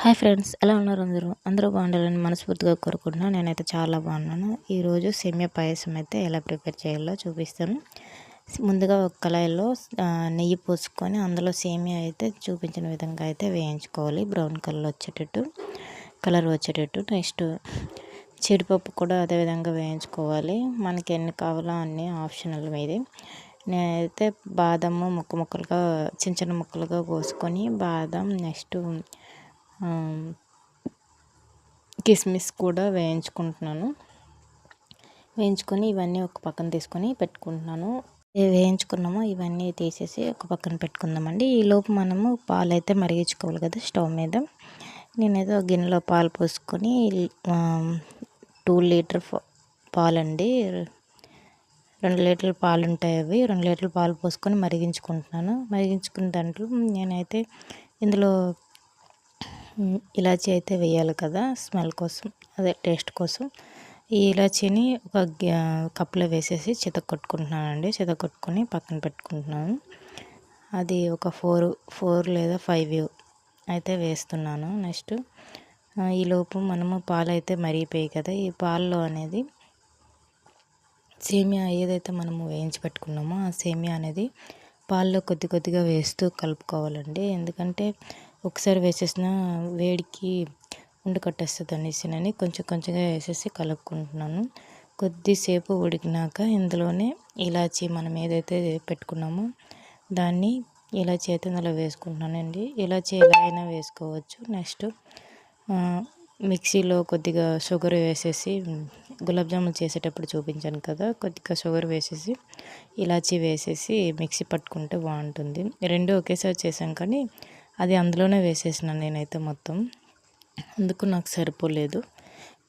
Hi friends, ఎలా ఉన్నారు? అందరూ బాగుండాలని మనస్ఫూర్తిగా కోరుకుంటున్నాను. నేనైతే చాలా బాగున్నాను. ఈరోజు సేమియా పాయసం అయితే ఎలా ప్రిపేర్ చేయాలో చూపిస్తాను. ముందుగా ఒక కళాయిలో నెయ్యి పోసుకొని అందులో సేమియా అయితే చూపించిన విధంగా అయితే వేయించుకోవాలి. బ్రౌన్ కలర్ వచ్చేటట్టు. నెక్స్ట్ జీడిపప్పు కూడా అదేవిధంగా వేయించుకోవాలి. మనకి ఎన్ని కావాలో అన్ని ఆప్షనల్ మీది. నేనైతే బాదము ముక్కలుగా చిన్న ముక్కలుగా కోసుకొని బాదం నెక్స్ట్ కిస్మిస్ కూడా వేయించుకొని ఇవన్నీ ఒక పక్కన తీసుకొని పెట్టుకుంటున్నాను. వేయించుకున్నామో ఇవన్నీ తీసేసి ఒక పక్కన పెట్టుకుందామండి. ఈలోపు మనము పాలు అయితే మరిగించుకోవాలి కదా స్టవ్ మీద. నేనైతే ఒక గిన్నెలో పాలు పోసుకొని 2 లీటర్ పాలండి, 2 లీటర్ల పాలు ఉంటాయి. అవి 2 లీటర్ల పాలు పోసుకొని మరిగించుకున్న దాంట్లో నేనైతే ఇందులో ఇలాచీ అయితే వేయాలి కదా, స్మెల్ కోసం, అదే టేస్ట్ కోసం. ఈ ఇలాచీని ఒక కప్పులో వేసేసి చితకొట్టుకొని పక్కన పెట్టుకుంటున్నాను. అది ఒక 4 లేదా 5 అయితే వేస్తున్నాను. నెక్స్ట్ ఈలోపు మనము పాలు అయితే మరిగిపోయాయి కదా, ఈ పాలలో అనేది సేమియా ఏదైతే మనము వేయించి పెట్టుకున్నామో ఆ సేమియా అనేది పాల్లో కొద్దిగా వేస్తూ కలుపుకోవాలండి. ఎందుకంటే ఒకసారి వేసేసిన వేడికి కట్టేస్తుంది అనేసి కొంచెంగా వేసేసి కలుపుకుంటున్నాను. కొద్దిసేపు ఉడికినాక ఇందులోనే ఇలాచీ మనం ఏదైతే పెట్టుకున్నామో దాన్ని ఇలాచీ అయితే ఇందులో వేసుకుంటున్నానండి. ఇలాచీ ఎలా అయినా వేసుకోవచ్చు. నెక్స్ట్ మిక్సీలో కొద్దిగా షుగర్ వేసేసి, గులాబ్ జామున్ చేసేటప్పుడు చూపించాను కదా, కొద్దిగా షుగర్ వేసేసి ఇలాచీ వేసేసి మిక్సీ పట్టుకుంటే బాగుంటుంది. రెండు ఒకేసారి చేశాను కానీ అది అందులోనే వేసేసినాను నేనైతే మొత్తం, అందుకు నాకు సరిపోలేదు.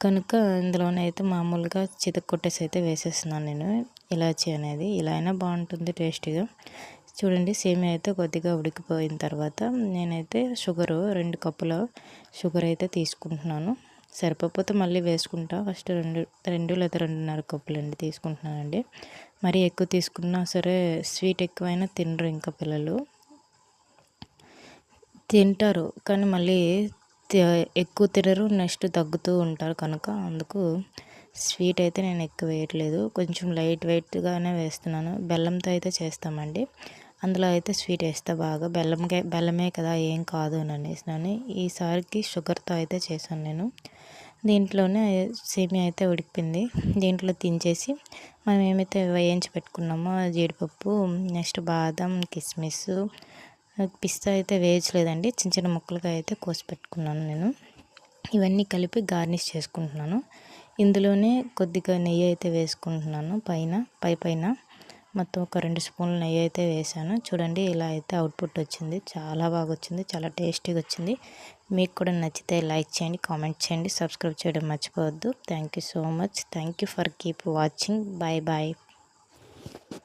కనుక ఇందులోనే అయితే మామూలుగా చితక్కొట్టేసి అయితే వేసేస్తున్నాను నేను ఇలాచీ అనేది. ఇలా అయినా బాగుంటుంది టేస్టీగా. చూడండి, సేమియా అయితే కొద్దిగా ఉడికిపోయిన తర్వాత నేనైతే 2 కప్పుల షుగర్ అయితే తీసుకుంటున్నాను. సరిపోతే మళ్ళీ వేసుకుంటా. ఫస్ట్ 2 లేదా 2.5 కప్పులండి తీసుకుంటున్నానండి. మరీ ఎక్కువ తీసుకున్నా సరే స్వీట్ ఎక్కువైనా తినరు, ఇంకా పిల్లలు తింటారు కానీ మళ్ళీ ఎక్కువ తినరు, నెక్స్ట్ తగ్గుతూ ఉంటారు. కనుక అందుకు స్వీట్ అయితే నేను ఎక్కువ వేయట్లేదు, కొంచెం లైట్ వెయిట్గానే వేస్తున్నాను. బెల్లంతో అయితే చేస్తామండి, అందులో అయితే స్వీట్ వేస్తా బాగా. బెల్లమే కదా, ఏం కాదు అని అనేసినాను. ఈసారికి షుగర్తో అయితే చేశాను నేను. దీంట్లోనే సేమియా అయితే ఉడికిపోయింది. దీంట్లో దించేసి మనం ఏమైతే వేయించి పెట్టుకున్నామో జీడిపప్పు, నెక్స్ట్ బాదం, కిస్మిస్, పిస్తా అయితే వేయట్లేదండి, చిన్న ముక్కలుగా అయితే కోసి పెట్టుకున్నాను నేను. ఇవన్నీ కలిపి గార్నిష్ చేసుకుంటున్నాను. ఇందులోనే కొద్దిగా నెయ్యి అయితే వేసుకుంటున్నాను. పైన మొత్తం ఒక 2 స్పూన్ల నెయ్యి అయితే వేసాను. చూడండి, ఇలా అయితే అవుట్పుట్ వచ్చింది. చాలా బాగా వచ్చింది, చాలా టేస్టీగా వచ్చింది. మీకు కూడా నచ్చితే లైక్ చేయండి, కామెంట్ చేయండి, సబ్స్క్రైబ్ చేయడం మర్చిపోవద్దు. Thank you so much. Thank you for keep watching. Bye.